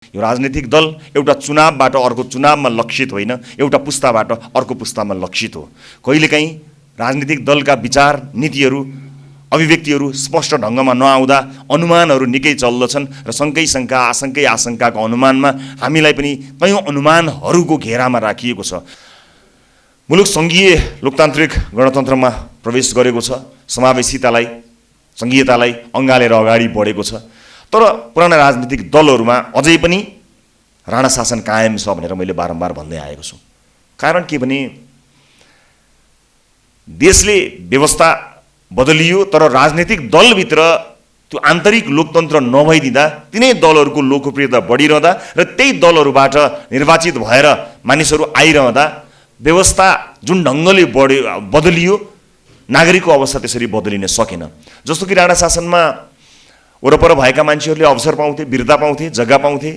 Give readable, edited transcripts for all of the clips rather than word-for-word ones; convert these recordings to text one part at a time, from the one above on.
यो राजनीतिक दल एउटा चुनावबाट अर्को चुनावमा लक्षित होइन, एउटा पुस्ताबाट अर्को पुस्तामा लक्षित हो। कहिलेकाहीँ राजनीतिक दलका विचार, नीतिहरू, अभिव्यक्तिहरू स्पष्ट ढङ्गमा नआउँदा अनुमानहरू निकै चल्दछन् र शङ्कै शङ्का आशङ्कै आशङ्काको अनुमानमा हामीलाई पनि कयौँ अनुमानहरूको घेरामा राखिएको छ। मुलुक सङ्घीय लोकतान्त्रिक गणतन्त्रमा प्रवेश गरेको छ, समावेशितालाई, सङ्घीयतालाई अँगालेर अगाडि बढेको छ। तर पुराना राजनीतिक दलहरूमा अझै पनि राणा शासन कायम छ भनेर मैले बारम्बार भन्दै आएको छु। कारण के भने देशले व्यवस्था बदलियो तर राजनीतिक दलभित्र त्यो आन्तरिक लोकतन्त्र नभइदिँदा तिनै दलहरूको लोकप्रियता बढिरहँदा र त्यही दलहरूबाट निर्वाचित भएर मानिसहरू आइरहँदा व्यवस्था जुन ढङ्गले बदलियो नागरिकको अवस्था त्यसरी बदलिन सकेन। जस्तो कि राणा शासनमा वरपर भएका मान्छेहरूले अवसर पाउँथे, बिर्ता पाउँथे, जग्गा पाउँथे,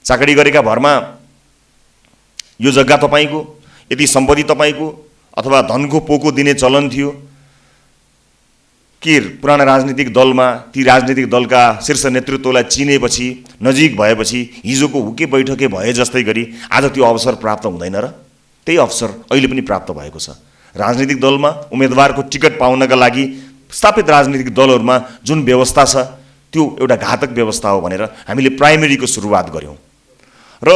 चाकरी गरेका भरमा यो जग्गा तपाईँको, यति सम्पत्ति तपाईँको अथवा धनको पोको दिने चलन थियो। के पुराना राजनीतिक दलमा ती राजनीतिक दलका शीर्ष नेतृत्वलाई चिनेपछि, नजिक भएपछि हिजोको हुके बैठके भए जस्तै गरी आज त्यो अवसर प्राप्त हुँदैन र? त्यही अवसर अहिले पनि प्राप्त भएको छ। राजनीतिक दलमा उम्मेदवारको टिकट पाउनका लागि स्थापित राजनीतिक दलहरूमा जुन व्यवस्था छ त्यो एउटा घातक व्यवस्था हो भनेर हामीले प्राइमेरीको सुरुवात गऱ्यौँ र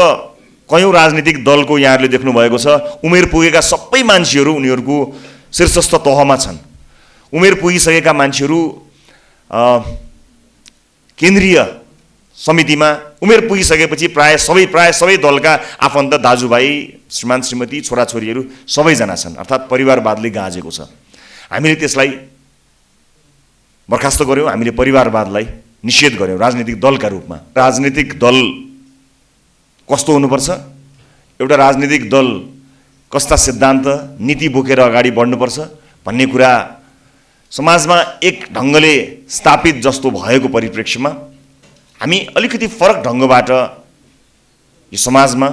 कयौँ राजनीतिक दलको यहाँहरूले देख्नुभएको छ उमेर पुगेका सबै मान्छेहरू उनीहरूको शीर्षस्थ तहमा छन्। उमेर पुगिसकेका मान्छेहरू केन्द्रीय समितिमा, उमेर पुगिसकेपछि प्राय सबै दलका आफन्त दाजुभाइ, श्रीमान श्रीमती, छोराछोरीहरू सबैजना छन्, अर्थात् परिवारवादले गाँजेको छ। हामीले त्यसलाई बर्खास्त गऱ्यौँ, हामीले परिवारवादलाई निषेध गऱ्यौँ राजनीतिक दलका रूपमा। राजनीतिक दल कस्तो हुनुपर्छ, एउटा राजनीतिक दल कस्ता सिद्धान्त, नीति बोकेर अगाडि बढ्नुपर्छ भन्ने कुरा समाजमा एक ढङ्गले स्थापित जस्तो भएको परिप्रेक्ष्यमा हामी अलिकति फरक ढङ्गबाट यो समाजमा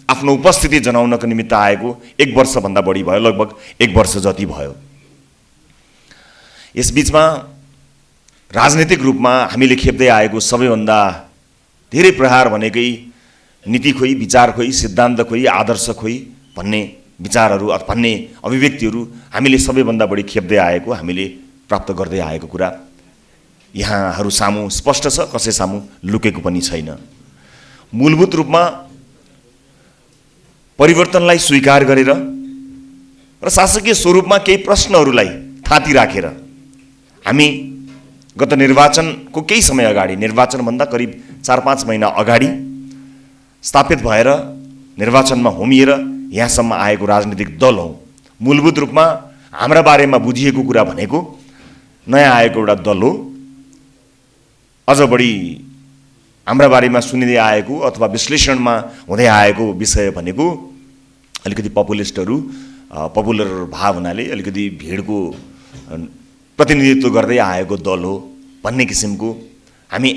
आफ्नो उपस्थिति जनाउनको निमित्त आएको 1 वर्षभन्दा बढी भयो, लगभग 1 वर्ष जति भयो। यसबीचमा राजनीतिक रूपमा हामीले खेप्दै आएको सबैभन्दा धेरै प्रहार भनेकै नीति खोइ, विचार खोइ, सिद्धान्त खोइ, आदर्श खोइ भन्ने विचारहरू भन्ने अभिव्यक्तिहरू हामीले सबैभन्दा बढी खेप्दै आएको, हामीले प्राप्त गर्दै आएको कुरा यहाँहरू सामु स्पष्ट छ, कसै सामु लुकेको पनि छैन। मूलभूत रूपमा परिवर्तनलाई स्वीकार गरेर र शासकीय स्वरूपमा केही प्रश्नहरूलाई थाती राखेर हामी गत निर्वाचनको केही समय अगाडि, निर्वाचनभन्दा करिब 4-5 महिना अगाडि स्थापित भएर निर्वाचनमा होमिएर यहाँसम्म आएको राजनीतिक दल हौँ। मूलभूत रूपमा हाम्रा बारेमा बुझिएको कुरा भनेको नयाँ आएको एउटा दल हो। अझ बढी हाम्रा बारेमा सुनिँदै आएको अथवा विश्लेषणमा हुँदै आएको विषय भनेको अलिकति पपुलिस्टहरू, पपुलर भाव हुनाले अलिकति भिडको प्रतिनिधित्व गर्दै आएको दल हो भन्ने किसिमको हामी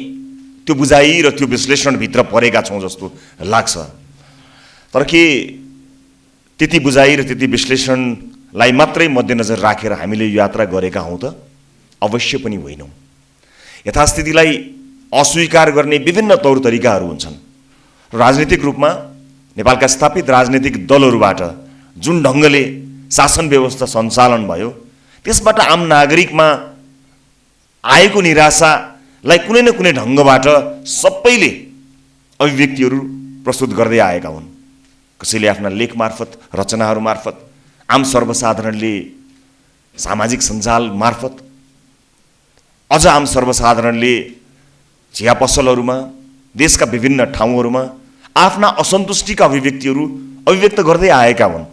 त्यो बुझाइ र त्यो विश्लेषणभित्र परेका छौँ जस्तो लाग्छ। तर के त्यति बुझाइ र त्यति विश्लेषणलाई मात्रै मध्यनजर राखेर हामीले यो यात्रा गरेका हौँ त? अवश्य पनि होइनौँ। यथास्थितिलाई अस्वीकार गर्ने विभिन्न तौर तरिकाहरू हुन्छन्। राजनीतिक रूपमा नेपालका स्थापित राजनीतिक दलहरूबाट जुन ढङ्गले शासन व्यवस्था सञ्चालन भयो त्यसबाट आम नागरिकमा आएको निराशालाई कुनै न कुनै ढङ्गबाट सबैले अभिव्यक्तिहरू प्रस्तुत गर्दै आएका हुन्। कसैले आफ्ना लेख मार्फत, रचनाहरू मार्फत, आम सर्वसाधारणले सामाजिक सञ्जाल मार्फत, अझ आम सर्वसाधारणले चिया पसलहरूमा, देशका विभिन्न ठाउँहरूमा आफ्ना असन्तुष्टिका अभिव्यक्तिहरू अभिव्यक्त गर्दै आएका हुन्।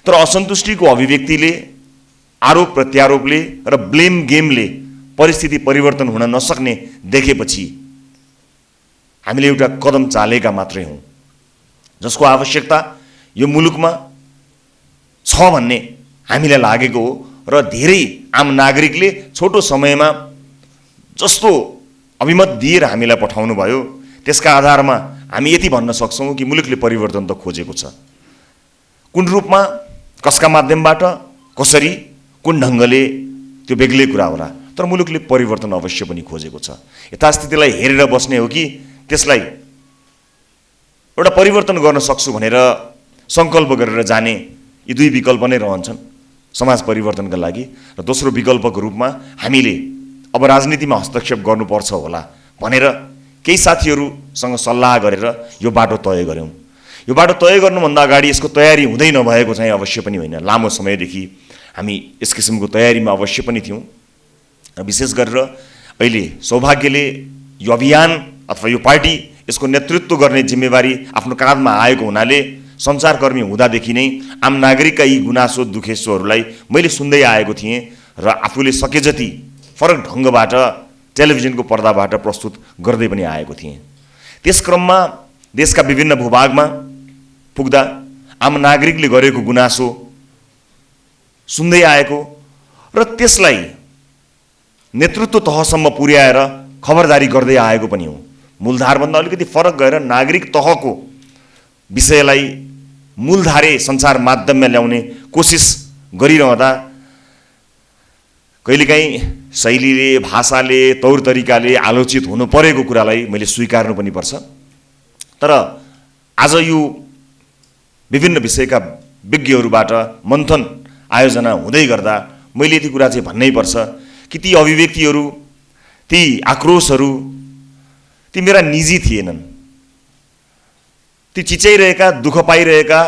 तर असन्तुष्टिको अभिव्यक्तिले, आरोप प्रत्यारोपले र ब्लेम गेमले परिस्थिति परिवर्तन हुन नसक्ने देखेपछि हामीले एउटा कदम चालेका मात्रै हौँ, जसको आवश्यकता यो मुलुकमा छ भन्ने हामीलाई लागेको हो। र धेरै आम नागरिकले छोटो समयमा जस्तो अभिमत दिएर हामीलाई पठाउनु भयो त्यसका आधारमा हामी यति भन्न सक्छौँ कि मुलुकले परिवर्तन त खोजेको छ। कुन रूपमा, कसका माध्यमबाट, कसरी, कुन ढङ्गले त्यो बेग्लै कुरा होला, तर मुलुकले परिवर्तन अवश्य पनि खोजेको छ। यथास्थितिलाई हेरेर बस्ने हो कि त्यसलाई एउटा परिवर्तन गर्न सक्छु भनेर सङ्कल्प गरेर जाने यी दुई विकल्प नै रहन्छन् समाज परिवर्तनका लागि। र दोस्रो विकल्पको रूपमा हामीले अब राजनीतिमा हस्तक्षेप गर्नुपर्छ होला भनेर केही साथीहरूसँग सल्लाह गरेर यो बाटो तय गऱ्यौँ। यो बाटो तय गर्नुभन्दा अगाडि यसको तयारी हुँदै नभएको चाहिँ अवश्य पनि होइन। लामो समयदेखि हामी यस किसिमको तयारीमा अवश्य पनि थियौँ। र विशेष गरेर अहिले सौभाग्यले यो अभियान अथवा यो पार्टी यसको नेतृत्व गर्ने जिम्मेवारी आफ्नो काँधमा आएको हुनाले सञ्चारकर्मी हुँदादेखि नै आम नागरिकका यी गुनासो दुखेसोहरूलाई मैले सुन्दै आएको थिएँ र आफूले सके जति फरक ढङ्गबाट टेलिभिजनको पर्दाबाट प्रस्तुत गर्दै पनि आएको थिएँ। त्यस क्रममा देशका विभिन्न भूभागमा पुग्दा आम नागरिकले गरेको गुनासो सुन्दै आएको र त्यसलाई नेतृत्व तहसम्म पुर्याएर खबरदारी गर्दै आएको पनि हो। मूलधारभन्दा अलिकति फरक गएर नागरिक तहको विषयलाई मूलधारे सञ्चार माध्यममा ल्याउने कोसिस गरिरहँदा कहिलेकाहीँ शैलीले भाषाले तौर तरिकाले आलोचित हुनु परेको कुरालाई मैले स्वीकार्नु पनि पर्छ। तर आज यो विभिन्न विषयका विज्ञहरूबाट मन्थन आयोजना हुँदै गर्दा मैले यति कुरा चाहिँ भन्नै पर्छ कि ती अभिव्यक्तिहरू ती आक्रोशहरू ती मेरा निजी थिएनन्। ती चिच्याइरहेका दुःख पाइरहेका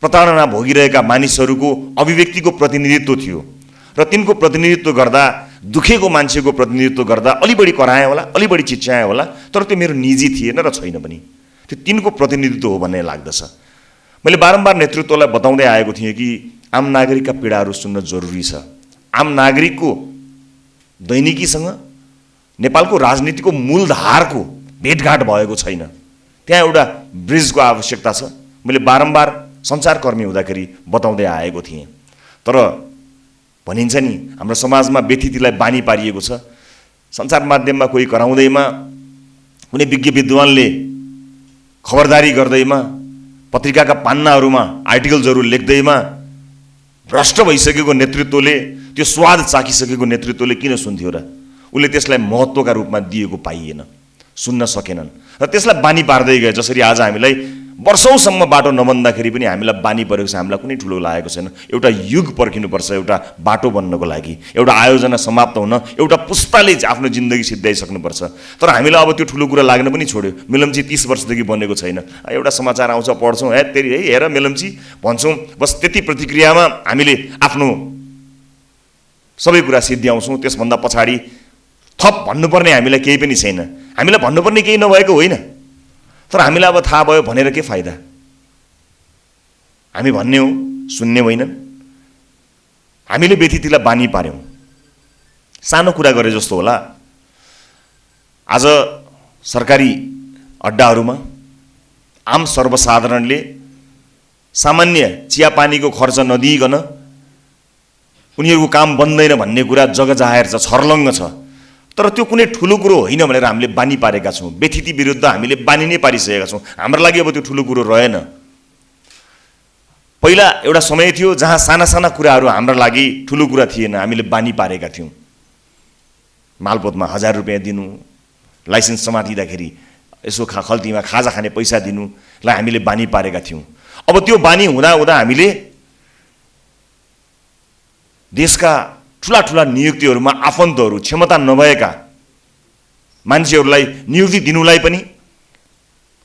प्रताडना भोगिरहेका मानिसहरूको अभिव्यक्तिको प्रतिनिधित्व थियो र तिनको प्रतिनिधित्व गर्दा दुखेको मान्छेको प्रतिनिधित्व गर्दा अलि बढी कराएँ होला अलि बढी चिच्याएँ होला तर त्यो मेरो निजी थिएन र छैन पनि। त्यो तिनको प्रतिनिधित्व हो भन्ने लाग्दछ। मैले बारम्बार नेतृत्वलाई बताउँदै आएको थिएँ कि आम नागरिकका पीडाहरू सुन्न जरुरी छ। आम नागरिकको दैनिकीसँग नेपालको राजनीतिको मूलधारको भेटघाट भएको छैन। त्यहाँ एउटा ब्रिजको आवश्यकता छ। मैले बारम्बार सञ्चारकर्मी हुँदाखेरि बताउँदै आएको थिएँ। तर भनिन्छ नि हाम्रो समाजमा व्यथितिलाई बानी पारिएको छ। सञ्चार माध्यममा कोही कराउँदैमा कुनै विज्ञ विद्वानले खबरदारी गर्दैमा पत्रिकाका पान्नाहरूमा आर्टिकल्सहरू लेख्दैमा भ्रष्ट भइसकेको नेतृत्वले त्यो स्वाद चाखिसकेको नेतृत्वले किन सुन्थ्यो र? उसले त्यसलाई महत्त्वका रूपमा दिएको पाइएन, सुन्न सकेनन् र त्यसलाई बानी पार्दै गए। जसरी आज हामीलाई वर्षौँसम्म बाटो नबन्दाखेरि पनि हामीलाई बानी परेको छ, हामीलाई कुनै ठुलो लागेको छैन। एउटा युग पर्खिनुपर्छ एउटा बाटो बन्नको लागि, एउटा आयोजना समाप्त हुन एउटा पुस्ताले आफ्नो जिन्दगी सिद्ध्याइसक्नुपर्छ। तर हामीलाई अब त्यो ठुलो कुरा लाग्न पनि छोड्यो। मेलम्ची 30 वर्षदेखि बनेको छैन। एउटा समाचार आउँछ पढ्छौँ, हे तेरि है हेर मेलम्ची भन्छौँ, बस त्यति प्रतिक्रियामा हामीले आफ्नो सबै कुरा सिद्ध्याउँछौँ। त्यसभन्दा पछाडि थप भन्नुपर्ने हामीलाई केही पनि छैन। हामीलाई भन्नुपर्ने केही नभएको होइन, तर हामीलाई अब थाहा भयो भनेर के फाइदा? हामी भन्ने हो, सुन्ने होइनन्। हामीले व्यथितिलाई बानी पार्यौँ। सानो कुरा गरे जस्तो होला। आज सरकारी अड्डाहरूमा आम सर्वसाधारणले सामान्य चियापानीको खर्च नदिइकन उनीहरूको काम बन्दैन भन्ने कुरा जगजाहेर छ, छर्लङ्ग छ। तर त्यो कुनै ठुलो कुरो होइन भनेर हामीले बानी पारेका छौँ। व्यथिति विरुद्ध हामीले बानी नै पारिसकेका छौँ। हाम्रो लागि अब त्यो ठुलो कुरो रहेन। पहिला एउटा समय थियो जहाँ साना साना कुराहरू हाम्रो लागि ठुलो कुरा थिएन, हामीले बानी पारेका थियौँ। मालपोतमा 1000 रुपियाँ दिनु, लाइसेन्स समातिँदाखेरि यसो खल्तीमा खाजा खाने पैसा दिनुलाई हामीले बानी पारेका थियौँ। अब त्यो बानी हुँदा हुँदा हामीले देशका ठुला ठुला नियुक्तिहरूमा आफन्तहरू, क्षमता नभएका मान्छेहरूलाई नियुक्ति दिनुलाई पनि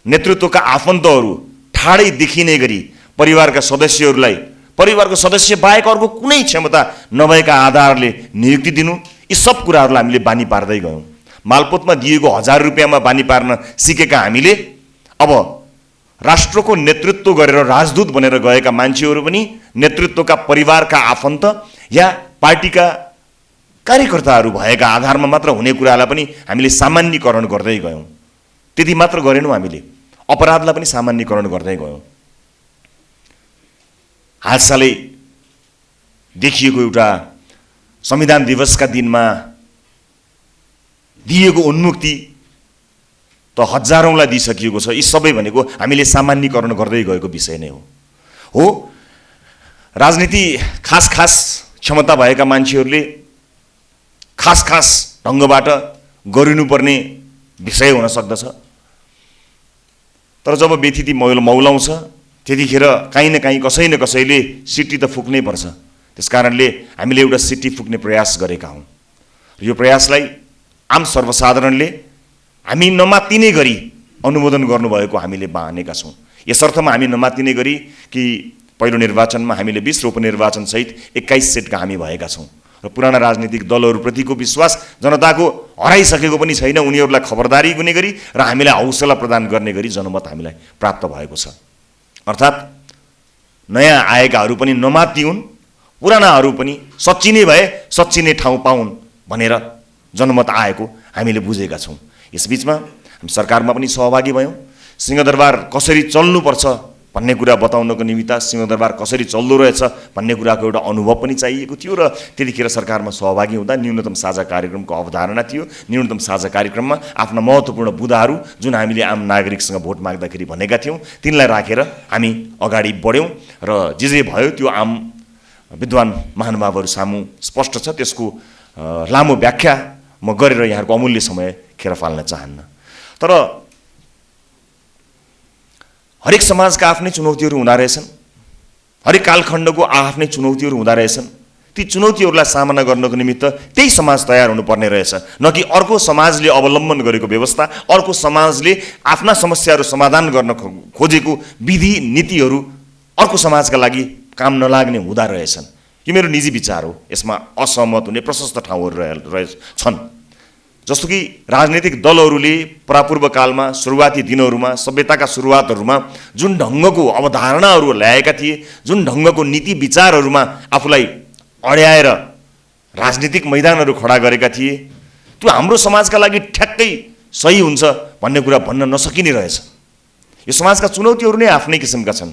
नेतृत्वका आफन्तहरू ठाडै देखिने गरी परिवारका सदस्यहरूलाई परिवारको सदस्य बाहेक अर्को कुनै क्षमता नभएका आधारले नियुक्ति दिनु, यी सब कुराहरूलाई हामीले बानी पार्दै गयौँ। मालपोतमा दिएको 1000 रुपियाँमा बानी पार्न सिकेका हामीले अब राष्ट्रको नेतृत्व गरेर राजदूत बनेर गएका मान्छेहरू पनि नेतृत्वका परिवारका आफन्त या पार्टीका कार्यकर्ताहरू भएका आधारमा मात्र हुने कुरालाई पनि हामीले सामान्यीकरण गर्दै गयौँ। त्यति मात्र गरेनौँ, हामीले अपराधलाई पनि सामान्यीकरण गर्दै गयौँ। हालसालै देखिएको एउटा संविधान दिवसका दिनमा दिएको उन्मुक्ति त हजारौँलाई दिइसकिएको छ। यी सबै भनेको हामीले सामान्यीकरण गर्दै गएको विषय नै हो। राजनीति खास खास क्षमता भएका मान्छेहरूले खास खास ढङ्गबाट गरिनुपर्ने विषय हुन सक्दछ। तर जब व्यथिति मौलाउँछ त्यतिखेर काहीँ न काहीँ कसै न कसैले सिटी त फुक्नै पर्छ। त्यसकारणले हामीले एउटा सिटी फुक्ने प्रयास गरेका हौँ। यो प्रयासलाई आम सर्वसाधारणले हामी नमात्तिने गरी अनुमोदन गर्नुभएको हामीले मानेका छौँ। यसर्थमा हामी नमात्तिने गरी कि पहिलो निर्वाचनमा हामीले 20 र उपनिर्वाचनसहित 21 सिटका हामी भएका छौँ र पुराना राजनीतिक दलहरूप्रतिको विश्वास जनताको हराइसकेको पनि छैन। उनीहरूलाई खबरदारी हुने गरी र हामीलाई हौसला प्रदान गर्ने गरी जनमत हामीलाई प्राप्त भएको छ। अर्थात् नयाँ आएकाहरू पनि नमात्तिउन्, पुरानाहरू पनि सच्चिने भए सच्चिने ठाउँ पाउन् भनेर जनमत आएको हामीले बुझेका छौँ। यसबीचमा हामी सरकारमा पनि सहभागी भयौँ। सिंहदरबार कसरी चल्नुपर्छ भन्ने कुरा बताउनको निमित्त, सिंहदरबार कसरी चल्दो रहेछ भन्ने कुराको एउटा अनुभव पनि चाहिएको थियो र त्यतिखेर सरकारमा सहभागी हुँदा न्यूनतम साझा कार्यक्रमको अवधारणा थियो। न्यूनतम साझा कार्यक्रममा आफ्ना महत्त्वपूर्ण बुँदाहरू जुन हामीले आम नागरिकसँग भोट माग्दाखेरि भनेका थियौँ तिनलाई राखेर हामी अगाडि बढ्यौँ र जे भयो त्यो आम विद्वान महानुभावहरू सामु स्पष्ट छ। त्यसको लामो व्याख्या म गरेर यहाँहरूको अमूल्य समय खेर फाल्न चाहन्न। तर हरेक समाजका आफ्नै चुनौतीहरू हुँदा रहेछन्, हरेक कालखण्डको आफ्नै चुनौतीहरू हुँदा रहेछन्। ती चुनौतीहरूलाई सामना गर्नको निमित्त त्यही समाज तयार हुनुपर्ने रहेछ, न कि अर्को समाजले अवलम्बन गरेको व्यवस्था, अर्को समाजले आफ्ना समस्याहरू समाधान गर्न खोजेको विधि नीतिहरू अर्को समाजका लागि काम नलाग्ने हुँदा रहेछन्। यो मेरो निजी विचार हो। यसमा असहमत हुने प्रशस्त ठाउँहरू छन्। जस्तो कि राजनीतिक दलहरूले परापूर्व कालमा सुरुवाती दिनहरूमा सभ्यताका सुरुवातहरूमा जुन ढङ्गको अवधारणाहरू ल्याएका थिए, जुन ढङ्गको नीति विचारहरूमा आफूलाई अड्याएर राजनीतिक मैदानहरू खडा गरेका थिए, त्यो हाम्रो समाजका लागि ठ्याक्कै सही हुन्छ भन्ने कुरा भन्न नसकिने रहेछ। यो समाजका चुनौतीहरू नै आफ्नै किसिमका छन्।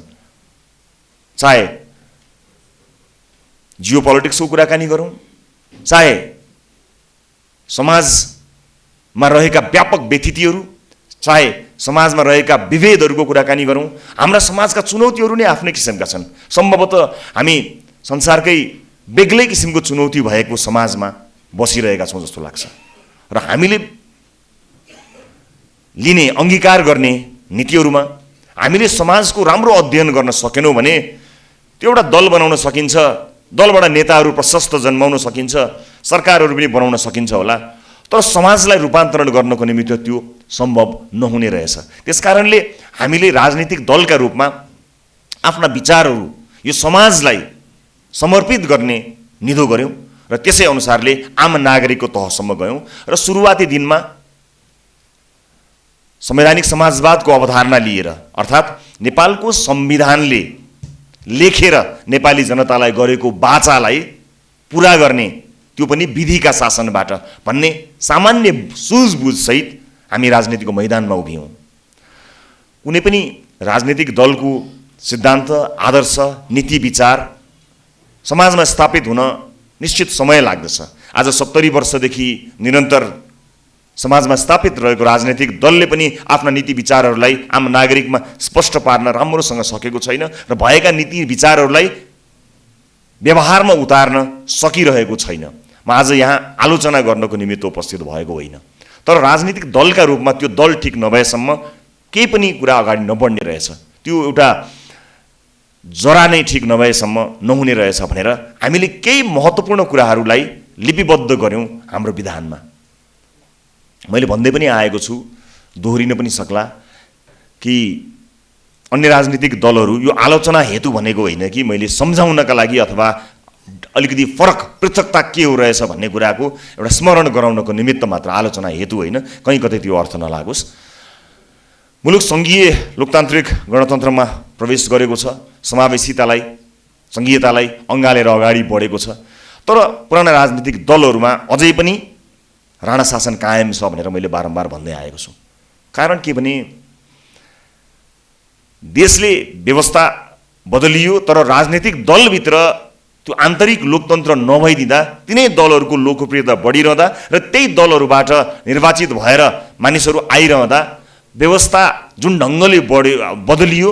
चाहे जियो पोलिटिक्सको कुराकानी गरौँ, चाहे समाजमा रहेका व्यापक व्यथितिहरू, चाहे समाजमा रहेका विभेदहरूको कुराकानी गरौँ, हाम्रा समाजका चुनौतीहरू नै आफ्नै किसिमका छन्। सम्भवतः हामी संसारकै बेग्लै किसिमको चुनौती भएको समाजमा बसिरहेका छौँ जस्तो लाग्छ र हामीले लिने अङ्गीकार गर्ने नीतिहरूमा हामीले समाजको राम्रो अध्ययन गर्न सकेनौँ भने त्यो एउटा दल बनाउन सकिन्छ, दलबाट नेताहरू प्रशस्त जन्माउन सकिन्छ, सरकारहरू पनि बनाउन सकिन्छ होला, तर समाजलाई रूपान्तरण गर्नको निमित्त त्यो सम्भव नहुने रहेछ। त्यसकारणले हामीले राजनीतिक दलका रूपमा आफ्ना विचारहरू यो समाजलाई समर्पित गर्ने निधो गऱ्यौँ र त्यसै अनुसारले आम नागरिकको तहसम्म गयौँ र सुरुवाती दिनमा संवैधानिक समाजवादको अवधारणा लिएर, अर्थात् नेपालको संविधानले लेखेर नेपाली जनतालाई गरेको वाचालाई पुरा गर्ने, त्यो पनि विधिका शासनबाट भन्ने सामान्य सुझबुझसहित हामी राजनीतिको मैदानमा उभियौँ। कुनै पनि राजनीतिक दलको सिद्धान्त, आदर्श, नीति विचार समाजमा स्थापित हुन निश्चित समय लाग्दछ। आज 70 वर्षदेखि निरन्तर समाजमा स्थापित रहेको राजनीतिक दलले पनि आफ्ना नीति विचारहरूलाई आम नागरिकमा स्पष्ट पार्न राम्रोसँग सकेको छैन र भएका नीति विचारहरूलाई व्यवहारमा उतार्न सकिरहेको छैन। म आज यहाँ आलोचना गर्नको निमित्त उपस्थित भएको होइन, तर राजनीतिक दलका रूपमा त्यो दल ठिक नभएसम्म केही पनि कुरा अगाडि नबढ्ने रहेछ, त्यो एउटा जरा नै ठिक नभएसम्म नहुने रहेछ भनेर हामीले केही महत्त्वपूर्ण कुराहरूलाई लिपिबद्ध गऱ्यौँ हाम्रो विधानमा। मैले भन्दै पनि आएको छु, दोहोरिन पनि सक्ला कि अन्य राजनीतिक दलहरू यो आलोचना हेतु भनेको होइन कि मैले सम्झाउनका लागि अथवा अलिकति फरक पृथकता के हो रहेछ भन्ने कुराको एउटा स्मरण गराउनको निमित्त मात्र आलोचना हेतु होइन, कहीँ कतै त्यो अर्थ नलागोस्। मुलुक सङ्घीय लोकतान्त्रिक गणतन्त्रमा प्रवेश गरेको छ, समावेशितालाई, सङ्घीयतालाई अँगालेर अगाडि बढेको छ, तर पुराना राजनीतिक दलहरूमा अझै पनि राणा शासन कायम छ भनेर मैले बारम्बार भन्दै आएको छु। कारण के भने देशले व्यवस्था बदलियो तर राजनीतिक दलभित्र त्यो आन्तरिक लोकतन्त्र नभइदिँदा तिनै दलहरूको लोकप्रियता बढिरहँदा र त्यही दलहरूबाट निर्वाचित भएर मानिसहरू आइरहँदा व्यवस्था जुन ढङ्गले बदलियो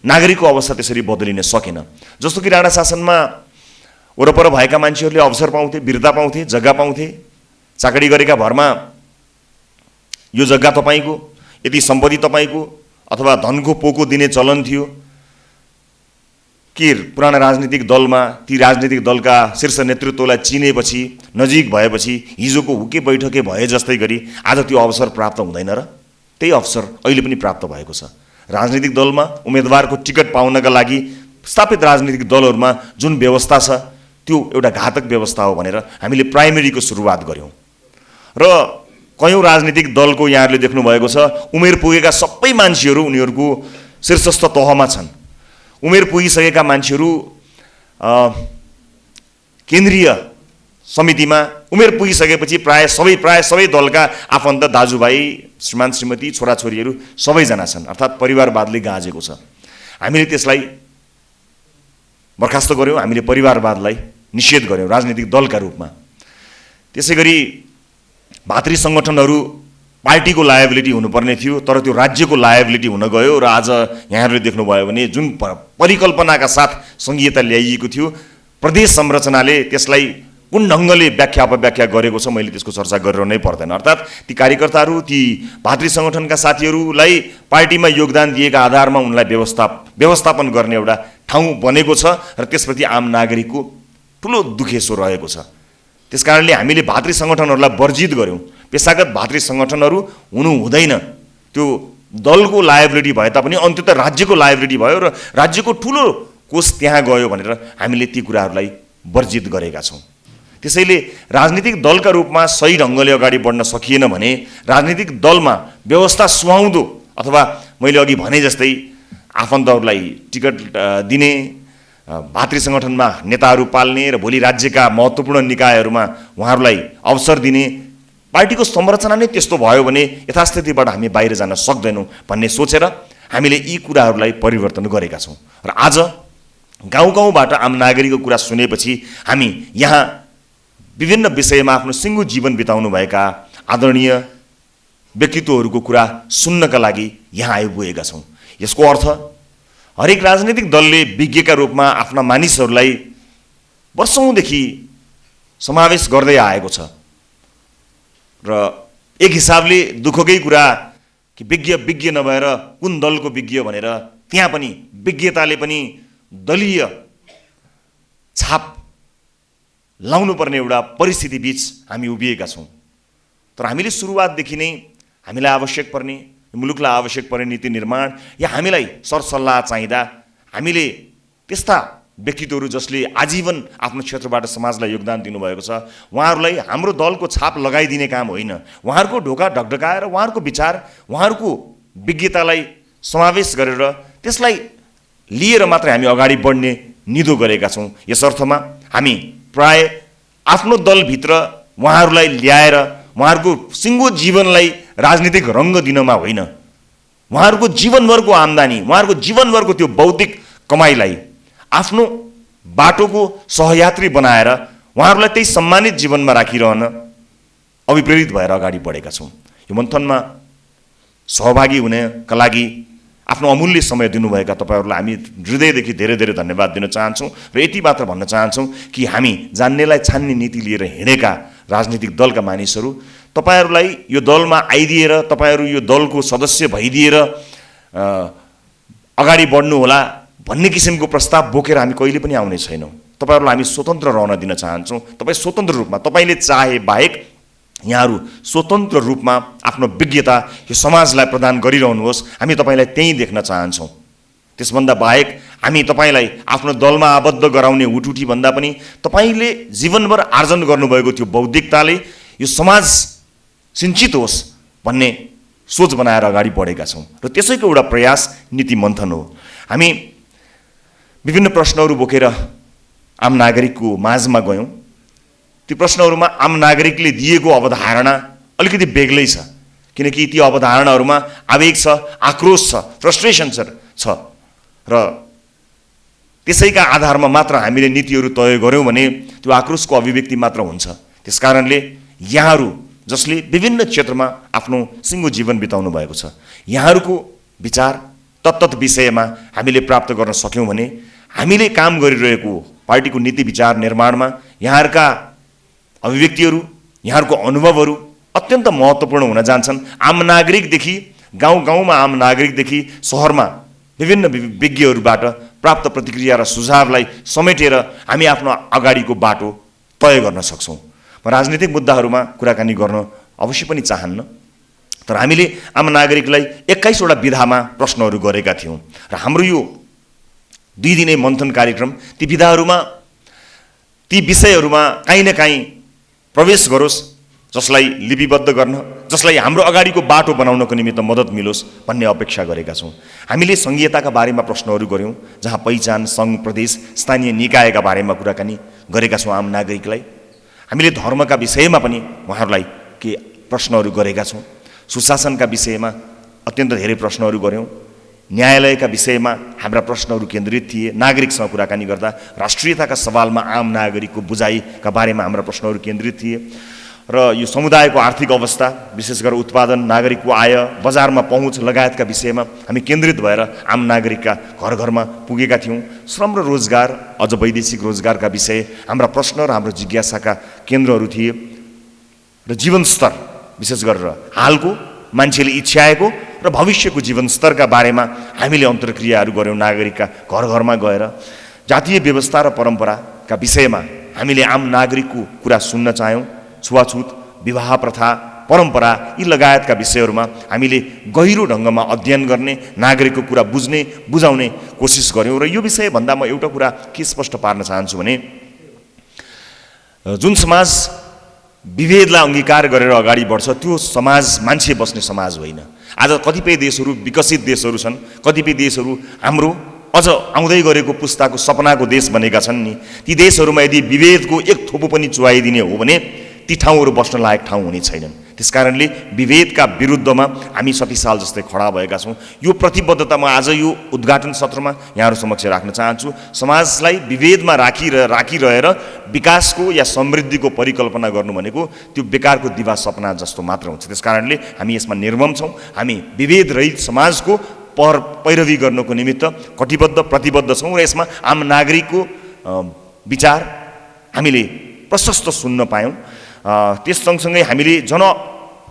नागरिकको अवस्था त्यसरी बदलिन सकेन। जस्तो कि राणा शासनमा वरपर भएका मान्छेहरूले अवसर पाउँथे, बिर्ता पाउँथे, जग्गा पाउँथे, चाकरी गरेका भरमा यो जग्गा तपाईँको, यति सम्पत्ति तपाईँको, अथवा धनको पोको दिने चलन थियो के पुराना राजनीतिक दलमा ती राजनीतिक दलका शीर्ष नेतृत्वलाई चिनेपछि नजिक भएपछि हिजोको हुके बैठके भए जस्तै गरी आज त्यो अवसर प्राप्त हुँदैन र? त्यही अवसर अहिले पनि प्राप्त भएको छ। राजनीतिक दलमा उम्मेदवारको टिकट पाउनका लागि स्थापित राजनीतिक दलहरूमा जुन व्यवस्था छ त्यो एउटा घातक व्यवस्था हो भनेर हामीले प्राइमेरीको सुरुवात गर्यौँ र कयौँ राजनीतिक दलको यहाँहरूले देख्नुभएको छ उमेर पुगेका सबै मान्छेहरू उनीहरूको शीर्षस्थ तहमा छन्। उमेर पुगिसकेका मान्छेहरू केन्द्रीय समितिमा उमेर पुगिसकेपछि प्राय सबै दलका आफन्त दाजुभाइ श्रीमान श्रीमती छोराछोरीहरू सबैजना छन्, अर्थात् परिवारवादले गाँजेको छ। हामीले त्यसलाई बर्खास्त गर्यौँ, हामीले परिवारवादलाई निषेध गर्यौँ राजनीतिक दलका रूपमा। त्यसै गरी भातृ सङ्गठनहरू पार्टीको लायबिलिटी हुनुपर्ने थियो तर त्यो राज्यको लायबिलिटी हुन गयो र आज यहाँहरूले देख्नुभयो भने जुन परिकल्पनाका साथ सङ्घीयता ल्याइएको थियो प्रदेश संरचनाले त्यसलाई कुन ढङ्गले व्याख्या अपव्याख्या गरेको छ मैले त्यसको चर्चा गरिरहनै पर्दैन। अर्थात् ती कार्यकर्ताहरू ती भातृ सङ्गठनका साथीहरूलाई पार्टीमा योगदान दिएका आधारमा उनलाई व्यवस्थापन गर्ने एउटा ठाउँ बनेको छ र त्यसप्रति आम नागरिकको ठुलो दुखेसो रहेको छ। त्यसकारणले हामीले भातृ सङ्गठनहरूलाई वर्जित गर्यौँ। पेशागत भातृ सङ्गठनहरू हुनु हुँदैन, त्यो दलको लायबिलिटी भए तापनि अन्त्यतः राज्यको लायबिलिटी भयो र राज्यको ठुलो कोष त्यहाँ गयो भनेर हामीले ती कुराहरूलाई वर्जित गरेका छौँ। त्यसैले राजनीतिक दलका रूपमा सही ढङ्गले अगाडि बढ्न सकिएन भने राजनीतिक दलमा व्यवस्था सुहाउँदो अथवा मैले अघि भने जस्तै आफन्तहरूलाई टिकट दिने, भातृ सङ्गठनमा नेताहरू पाल्ने र भोलि राज्यका महत्त्वपूर्ण निकायहरूमा उहाँहरूलाई अवसर दिने पार्टीको संरचना नै त्यस्तो भयो भने यथास्थितिबाट हामी बाहिर जान सक्दैनौँ भन्ने सोचेर हामीले यी कुराहरूलाई परिवर्तन गरेका छौँ। र आज गाउँ-गाउँबाट आम नागरिकको कुरा सुनेपछि हामी यहाँ विभिन्न विषयमा आफ्नो सिङ्गो जीवन बिताउनुभएका आदरणीय व्यक्तित्वहरूको कुरा सुन्नका लागि यहाँ आइपुगेका छौँ। यसको अर्थ हरेक राजनीतिक दलले विज्ञका रूपमा आफ्ना मानिसहरूलाई वर्षौँदेखि समावेश गर्दै आएको छ र एक हिसाबले दुःखकै कुरा कि विज्ञ नभएर कुन दलको विज्ञ भनेर त्यहाँ पनि विज्ञताले पनि दलीय छाप लाउनुपर्ने एउटा परिस्थिति बीच हामी उभिएका छौँ। तर हामीले सुरुवातदेखि नै हामीलाई आवश्यक पर्ने, मुलुकलाई आवश्यक पर्ने नीति निर्माण या हामीलाई सरसल्लाह चाहिँदा हामीले त्यस्ता व्यक्तित्वहरू जसले आजीवन आफ्नो क्षेत्रबाट समाजलाई योगदान दिनुभएको छ उहाँहरूलाई हाम्रो दलको छाप लगाइदिने काम होइन, उहाँहरूको ढोका ढकढकाएर उहाँहरूको विचार उहाँहरूको विज्ञतालाई समावेश गरेर त्यसलाई लिएर मात्रै हामी अगाडि बढ्ने निधो गरेका छौँ। यस अर्थमा हामी प्राय आफ्नो दलभित्र उहाँहरूलाई ल्याएर उहाँहरूको सिङ्गो जीवनलाई राजनीतिक रङ्ग दिनमा होइन, उहाँहरूको जीवनभरको आम्दानी उहाँहरूको जीवनभरको त्यो बौद्धिक कमाइलाई आफ्नो बाटोको सहयात्री बनाएर उहाँहरूलाई त्यही सम्मानित जीवनमा राखिरहन अभिप्रेरित भएर अगाडि बढेका छौँ। यो मन्थनमा सहभागी हुनका लागि आफ्नो अमूल्य समय दिनुभएका तपाईँहरूलाई हामी हृदयदेखि धेरै धेरै धन्यवाद दिन चाहन्छौँ र यति मात्र भन्न चाहन्छौँ कि हामी जान्नेलाई छान्ने नीति लिएर हिँडेका राजनीतिक दलका मानिसहरू तपाईँहरूलाई यो दलमा आइदिएर तपाईँहरू यो दलको सदस्य भइदिएर अगाडि बढ्नु होला भन्ने किसिमको प्रस्ताव बोकेर हामी कहिले पनि आउने छैनौँ। तपाईँहरूलाई हामी स्वतन्त्र रहन दिन चाहन्छौँ। तपाईँ स्वतन्त्र रूपमा तपाईँले चाहे बाहेक यहाँहरू स्वतन्त्र रूपमा आफ्नो विज्ञता यो समाजलाई प्रदान गरिरहनुहोस्, हामी तपाईँलाई त्यहीँ देख्न चाहन्छौँ। त्यसभन्दा बाहेक हामी तपाईँलाई आफ्नो दलमा आबद्ध गराउने उठुठी भन्दा पनि तपाईँले जीवनभर आर्जन गर्नुभएको त्यो बौद्धिकताले यो समाज सिञ्चित होस् भन्ने सोच बनाएर अगाडि बढेका छौँ र त्यसैको एउटा प्रयास नीति मन्थन हो। हामी विभिन्न प्रश्नहरू बोकेर आम नागरिकको माझमा गयौँ। ती प्रश्नहरूमा आम नागरिकले दिएको अवधारणा अलिकति बेग्लै छ, किनकि ती अवधारणाहरूमा आवेग छ, आक्रोश छ, फ्रस्ट्रेसन छ र त्यसैका आधारमा मात्र हामीले नीतिहरू तय गऱ्यौँ भने त्यो आक्रोशको अभिव्यक्ति मात्र हुन्छ। त्यसकारणले यहाँहरू जसले विभिन्न क्षेत्रमा आफ्नो सिङ्गो जीवन बिताउनु भएको छ यहाँहरूको विचार तत्त विषयमा हामीले प्राप्त गर्न सक्यौँ भने हामीले काम गरिरहेको पार्टीको नीति विचार निर्माणमा यहाँहरूका अभिव्यक्तिहरू यहाँहरूको अनुभवहरू अत्यन्त महत्त्वपूर्ण हुन जान्छन्। आम नागरिकदेखि गाउँ-गाउँमा आम नागरिकदेखि सहरमा विभिन्न विज्ञहरूबाट प्राप्त प्रतिक्रिया र सुझावलाई समेटेर हामी आफ्नो अगाडिको बाटो तय गर्न सक्छौँ। म राजनीतिक मुद्दाहरूमा कुराकानी गर्न अवश्य पनि चाहन्न, तर हामीले आम नागरिकलाई 21वटा विधामा प्रश्नहरू गरेका थियौँ र हाम्रो यो 2 दिने मन्थन कार्यक्रम ती विधाहरूमा ती विषयहरूमा काहीँ न काहीँ प्रवेश गरोस्, जसलाई लिपिबद्ध गर्न, जसलाई हाम्रो अगाडिको बाटो बनाउनको निमित्त मद्दत मिलोस् भन्ने अपेक्षा गरेका छौँ। हामीले सङ्घीयताका बारेमा प्रश्नहरू गऱ्यौँ, जहाँ पहिचान, सङ्घ, प्रदेश, स्थानीय निकायका बारेमा कुराकानी गरेका छौँ आम नागरिकलाई। हामीले धर्मका विषयमा पनि उहाँहरूलाई के प्रश्नहरू गरेका छौँ। सुशासनका विषयमा अत्यन्त धेरै प्रश्नहरू गऱ्यौँ। न्यायालयका विषयमा हाम्रा प्रश्नहरू केन्द्रित थिए। नागरिकसँग कुराकानी गर्दा राष्ट्रियताका सवालमा आम नागरिकको बुझाइका बारेमा हाम्रा प्रश्नहरू केन्द्रित थिए र यो समुदायको आर्थिक अवस्था, विशेष गरेर उत्पादन, नागरिकको आय, बजारमा पहुँच लगायतका विषयमा हामी केन्द्रित भएर आम नागरिकका घर घरमा पुगेका थियौँ। श्रम र रोजगार, अझ वैदेशिक रोजगारका विषय हाम्रा प्रश्न र हाम्रो जिज्ञासाका केन्द्रहरू थिए र जीवनस्तर, विशेष गरेर हालको मान्छेले इच्छाएको र भविष्यको जीवनस्तरका बारेमा हामीले अन्तर्क्रियाहरू गऱ्यौँ नागरिकका घर घरमा गएर। जातीय व्यवस्था र परम्पराका विषयमा हामीले आम नागरिकको कुरा सुन्न चाह्यौँ। छुवाछुत, विवाह प्रथा, परम्परा यी लगायतका विषयहरूमा हामीले गहिरो ढङ्गमा अध्ययन गर्ने, नागरिकको कुरा बुझ्ने, बुझाउने कोसिस गऱ्यौँ। र यो विषयभन्दा म एउटा कुरा के स्पष्ट पार्न चाहन्छु भने जुन समाज विभेदलाई अङ्गीकार गरेर अगाडि बढ्छ त्यो समाज मान्छे बस्ने समाज होइन। आज कतिपय देशहरू विकसित देशहरू छन्, कतिपय देशहरू हाम्रो अझ आउँदै गरेको पुस्ताको सपनाको देश बनेका छन् नि। ती देशहरूमा यदि विभेदको एक थोपो पनि चुहाइदिने हो भने ती ठाउँहरू बस्न लायक ठाउँ हुने छैनन्। त्यसकारणले विभेदका विरुद्धमा हामी सतीसाल जस्तै खडा भएका छौँ। यो प्रतिबद्धता म आज यो उद्घाटन सत्रमा यहाँहरू समक्ष राख्न चाहन्छु। समाजलाई विभेदमा राखिरहेर विकासको या समृद्धिको परिकल्पना गर्नु भनेको त्यो बेकारको दिवा सपना जस्तो मात्र हुन्छ। त्यसकारणले हामी यसमा निर्मम छौँ। हामी विभेद रहित समाजको पैरवी गर्नको निमित्त कटिबद्ध, प्रतिबद्ध छौँ र यसमा आम नागरिकको विचार हामीले प्रशस्त सुन्न पायौँ। त्यस सँगसँगै हामीले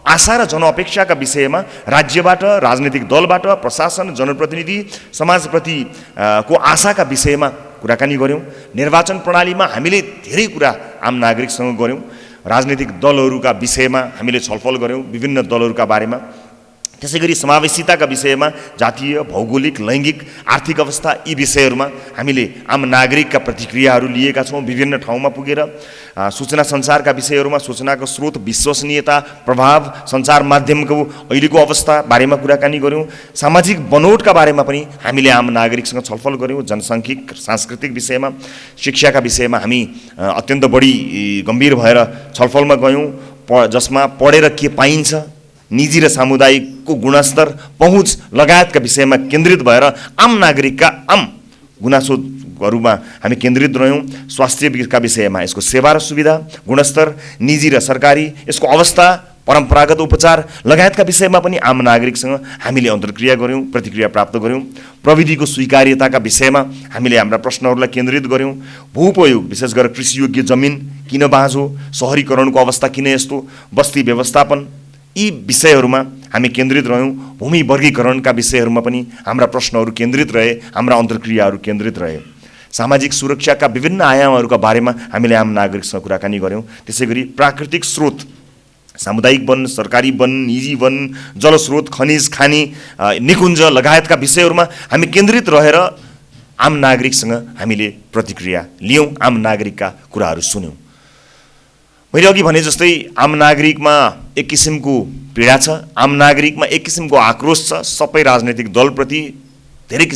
आशा र जनअपेक्षाका विषयमा राज्यबाट, राजनीतिक दलबाट, प्रशासन, जनप्रतिनिधि, समाजप्रति को आशाका विषयमा कुराकानी गऱ्यौँ। निर्वाचन प्रणालीमा हामीले धेरै कुरा आम नागरिकसँग गऱ्यौँ। राजनीतिक दलहरूका विषयमा हामीले छलफल गऱ्यौँ, विभिन्न दलहरूका बारेमा। त्यसै गरी समावेशिताका विषयमा जातीय, भौगोलिक, लैङ्गिक, आर्थिक अवस्था यी विषयहरूमा हामीले आम नागरिकका प्रतिक्रियाहरू लिएका छौँ। विभिन्न ठाउँमा पुगेर सूचना सञ्चारका विषयहरूमा सूचनाको स्रोत, विश्वसनीयता, प्रभाव, सञ्चार माध्यमको अहिलेको अवस्था बारेमा कुराकानी गऱ्यौँ। सामाजिक बनोटका बारेमा पनि हामीले आम नागरिकसँग छलफल गऱ्यौँ। जनसाङ्ख्यिक, सांस्कृतिक विषयमा, शिक्षाका विषयमा हामी अत्यन्त बढी गम्भीर भएर छलफलमा गयौँ, जसमा पढेर के पाइन्छ, निजी र सामुदायिकको गुणस्तर, पहुँच लगायतका विषयमा केन्द्रित भएर आम नागरिकका आम गुनासोहरूमा हामी केन्द्रित रह्यौँ। स्वास्थ्यका विषयमा यसको सेवा र सुविधा, गुणस्तर, निजी र सरकारी, यसको अवस्था, परम्परागत उपचार लगायतका विषयमा पनि आम नागरिकसँग हामीले अन्तर्क्रिया गऱ्यौँ, प्रतिक्रिया प्राप्त गऱ्यौँ। प्रविधिको स्वीकार्यताका विषयमा हामीले हाम्रा प्रश्नहरूलाई केन्द्रित गऱ्यौँ। भूउपयोग, विशेष गरेर कृषियोग्य जमिन किन बाँझो, सहरीकरणको अवस्था किन यस्तो, बस्ती व्यवस्थापन यी विषयहरूमा हामी केन्द्रित रह्यौँ। भूमि वर्गीकरणका विषयहरूमा पनि हाम्रा प्रश्नहरू केन्द्रित रहे, हाम्रा अन्तर्क्रियाहरू केन्द्रित रहे। सामाजिक सुरक्षाका विभिन्न आयामहरूका बारेमा हामीले आम नागरिकसँग कुराकानी गऱ्यौँ। त्यसै गरी प्राकृतिक स्रोत, सामुदायिक वन, सरकारी वन, निजी वन, जलस्रोत, खनिज, खानी, निकुञ्ज लगायतका विषयहरूमा हामी केन्द्रित रहेर आम नागरिकसँग हामीले प्रतिक्रिया लियौँ, आम नागरिकका कुराहरू सुन्यौँ। मैले अघि भने जस्तै आम नागरिकमा एक किसिमको पीडा छ, आम नागरिकमा एक किसिमको आक्रोश छ। सबै राजनैतिक दलप्रति धेरै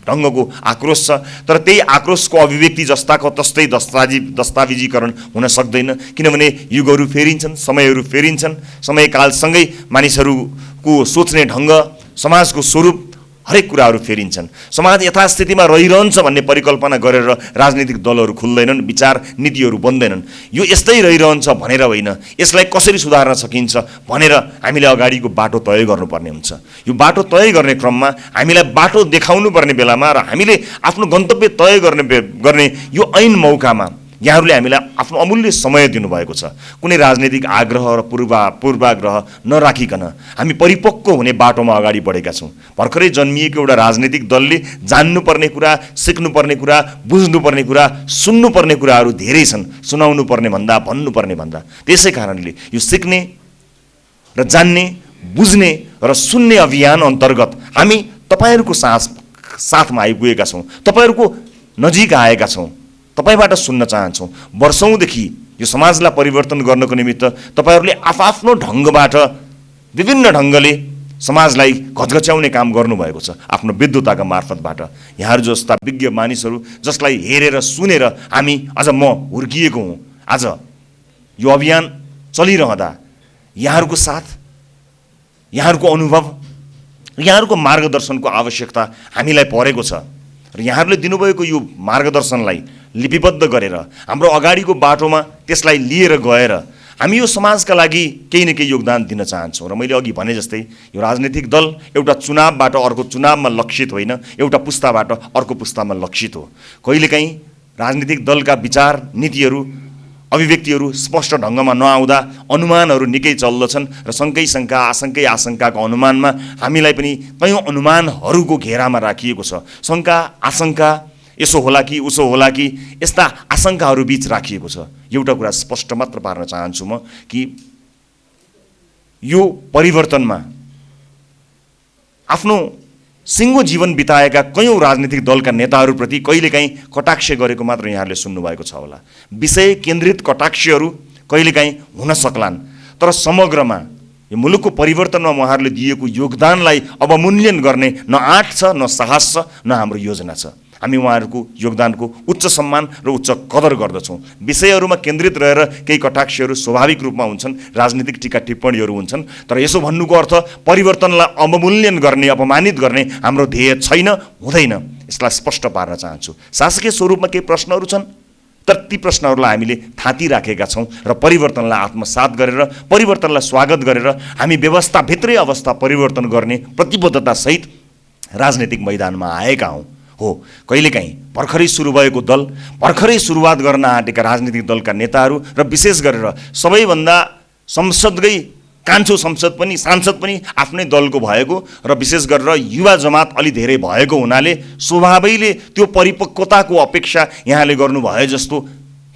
ढङ्गको आक्रोश छ, तर त्यही आक्रोशको अभिव्यक्ति जस्ताको तस्तै दस्तावेजीकरण हुन सक्दैन, किनभने युगहरू फेरिन्छन्, समयहरू फेरिन्छन्। समयकालसँगै मानिसहरूको सोच्ने ढङ्ग, समाजको स्वरूप, हरेक कुराहरू फेरिन्छन्। समाज यथास्थितिमा रहिरहन्छ भन्ने परिकल्पना गरेर राजनीतिक दलहरू खुल्दैनन्, विचार नीतिहरू बन्दैनन्। यो यस्तै रहिरहन्छ भनेर होइन, यसलाई कसरी सुधार्न सकिन्छ भनेर हामीले अगाडिको बाटो तय गर्नुपर्ने हुन्छ। यो बाटो तय गर्ने क्रममा हामीलाई बाटो देखाउनु पर्ने बेलामा र हामीले आफ्नो गन्तव्य तय गर्ने यो ऐन मौकामा यहाँहरूले हामीलाई आफ्नो अमूल्य समय दिनुभएको छ। कुनै राजनीतिक आग्रह र पूर्वाग्रह नराखिकन हामी परिपक्व हुने बाटोमा अगाडि बढेका छौँ। भर्खरै जन्मिएको एउटा राजनीतिक दलले जान्नुपर्ने कुरा, सिक्नुपर्ने कुरा, बुझ्नुपर्ने कुरा, सुन्नुपर्ने कुराहरू धेरै छन्, सुनाउनु पर्ने भन्दा, भन्नुपर्ने भन्दा। त्यसै कारणले यो सिक्ने र जान्ने, बुझ्ने र सुन्ने अभियान अन्तर्गत हामी तपाईँहरूको साथमा आइपुगेका छौँ, तपाईँहरूको नजिक आएका छौँ, तपाईबाट सुन्न चाहन्छौँ। वर्षौँदेखि यो समाजलाई परिवर्तन गर्नको निमित्त तपाईँहरूले आफआफ्नो ढङ्गबाट विभिन्न ढङ्गले समाजलाई घचघच्याउने काम गर्नुभएको छ, आफ्नो विद्वताका मार्फतबाट। यहाँहरू जस्ता विज्ञ मानिसहरू जसलाई हेरेर सुनेर हामी अझ म हुर्किएको हुँ। आज यो अभियान चलिरहँदा यहाँहरूको साथ, यहाँहरूको अनुभव, यहाँहरूको मार्गदर्शनको आवश्यकता हामीलाई परेको छ र यहाँहरूले दिनुभएको यो मार्गदर्शनलाई लिपिबद्ध गरेर हाम्रो अगाडिको बाटोमा त्यसलाई लिएर गएर हामी यो समाजका लागि केही न केही योगदान दिन चाहन्छौँ। र मैले अघि भने जस्तै यो राजनीतिक दल एउटा चुनावबाट अर्को चुनावमा लक्षित होइन, एउटा पुस्ताबाट अर्को पुस्तामा लक्षित हो। कहिलेकाहीँ राजनीतिक दलका विचार, नीतिहरू, अभिव्यक्तिहरू स्पष्ट ढङ्गमा नआउँदा अनुमानहरू निकै चल्दछन् र शङ्कै आशंकाको अनुमानमा हामीलाई पनि कयौँ अनुमानहरूको घेरामा राखिएको छ। शङ्का, आशंका, यसो होला कि उसो होला कि, यस्ता आशंकाहरू बीच राखिएको छ। एउटा कुरा स्पष्ट मात्र पार्न चाहन्छु म कि यो परिवर्तनमा आफ्नो सिङ्गो जीवन बिताएका कयौँ राजनीतिक दलका नेताहरूप्रति कहिलेकाहीँ कटाक्ष गरेको मात्र यहाँहरूले सुन्नुभएको छ होला। विषय केन्द्रित कटाक्षहरू कहिलेकाहीँ हुन सक्लान्, तर समग्रमा यो मुलुकको परिवर्तनमा उहाँहरूले दिएको योगदानलाई अवमूल्यन गर्ने न आँट छ, न साहस छ, न हाम्रो योजना छ। हामी उहाँहरूको योगदानको उच्च सम्मान र उच्च कदर गर्दछौँ। विषयहरूमा केन्द्रित रहेर केही कटाक्षहरू स्वाभाविक रूपमा हुन्छन्, राजनीतिक टीका टिप्पणीहरू हुन्छन्, तर यसो भन्नुको अर्थ परिवर्तनलाई अवमूल्यन गर्ने, अपमानित गर्ने हाम्रो ध्येय छैन, हुँदैन। यसलाई स्पष्ट पार्न चाहन्छु। शासकीय स्वरूपमा केही प्रश्नहरू छन्, तर ती प्रश्नहरूलाई हामीले थाती राखेका छौँ र परिवर्तनलाई आत्मसात गरेर, परिवर्तनलाई स्वागत गरेर हामी व्यवस्थाभित्रै अवस्था परिवर्तन गर्ने प्रतिबद्धतासहित राजनीतिक मैदानमा आएका हौँ। हो, कहिलेकाहीँ भर्खरै सुरु भएको दल, भर्खरै सुरुवात गर्न आँटेका राजनीतिक दलका नेताहरू र विशेष गरेर सबैभन्दा संसदकै कान्छो सांसद पनि आफ्नै दलको भएको र विशेष गरेर युवा जमात अलि धेरै भएको हुनाले स्वभावैले त्यो परिपक्वताको अपेक्षा यहाँले गर्नुभयो जस्तो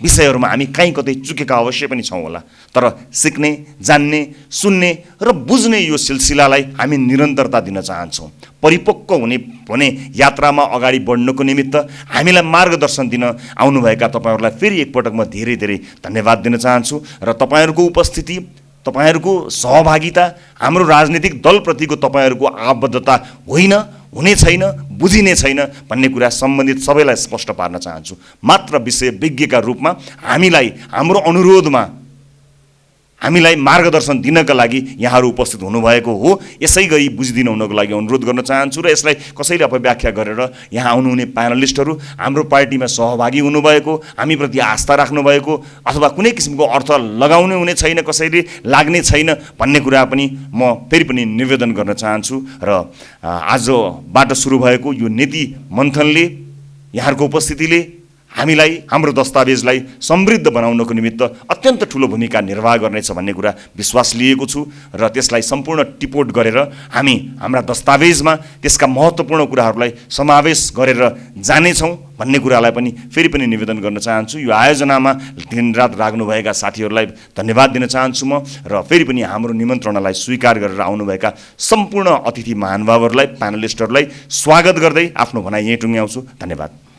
विषयहरूमा हामी कहीँ कतै चुकेका अवश्य पनि छौँ होला। तर सिक्ने, जान्ने, सुन्ने र बुझ्ने यो सिलसिलालाई हामी निरन्तरता दिन चाहन्छौँ। परिपक्व हुने यात्रामा अगाडि बढ्नको निमित्त हामीलाई मार्गदर्शन दिन आउनुभएका तपाईँहरूलाई फेरि एकपटक म धेरै धेरै धन्यवाद दिन चाहन्छु र तपाईँहरूको उपस्थिति, तपाईँहरूको सहभागिता हाम्रो राजनीतिक दलप्रतिको तपाईँहरूको आबद्धता होइन, हुने छैन, बुझिने छैन भन्ने कुरा सम्बन्धित सबैलाई स्पष्ट पार्न चाहन्छु। मात्र विषय विज्ञका रूपमा हाम्रो अनुरोधमा हामीलाई मार्गदर्शन दिनका लागि यहाँहरू उपस्थित हुनुभएको हो। यसै गरी बुझिदिनु हुनको लागि अनुरोध गर्न चाहन्छु र यसलाई कसैले अपव्याख्या गरेर यहाँ आउनुहुने प्यानलिस्टहरू हाम्रो पार्टीमा सहभागी हुनुभएको, हामीप्रति आस्था राख्नुभएको अथवा कुनै किसिमको अर्थ लगाउने हुने छैन, कसैले लाग्ने छैन भन्ने कुरा पनि म फेरि पनि निवेदन गर्न चाहन्छु। र आजबाट सुरु भएको यो नीति मन्थनले, यहाँहरूको उपस्थितिले हामीलाई, हाम्रो दस्तावेजलाई समृद्ध बनाउनको निमित्त अत्यन्त ठुलो भूमिका निर्वाह गर्नेछ भन्ने कुरा विश्वास लिएको छु र त्यसलाई सम्पूर्ण टिपोट गरेर हामी हाम्रा दस्तावेजमा त्यसका महत्त्वपूर्ण कुराहरूलाई समावेश गरेर जानेछौँ भन्ने कुरालाई पनि फेरि पनि निवेदन गर्न चाहन्छु। यो आयोजनामा दिनरात लाग्नुभएका साथीहरूलाई धन्यवाद दिन चाहन्छु म र फेरि पनि हाम्रो निमन्त्रणालाई स्वीकार गरेर आउनुभएका सम्पूर्ण अतिथि महानुभावहरूलाई, प्यानलिस्टहरूलाई स्वागत गर्दै आफ्नो भनाइ यहीँ टुङ्ग्याउँछु। धन्यवाद।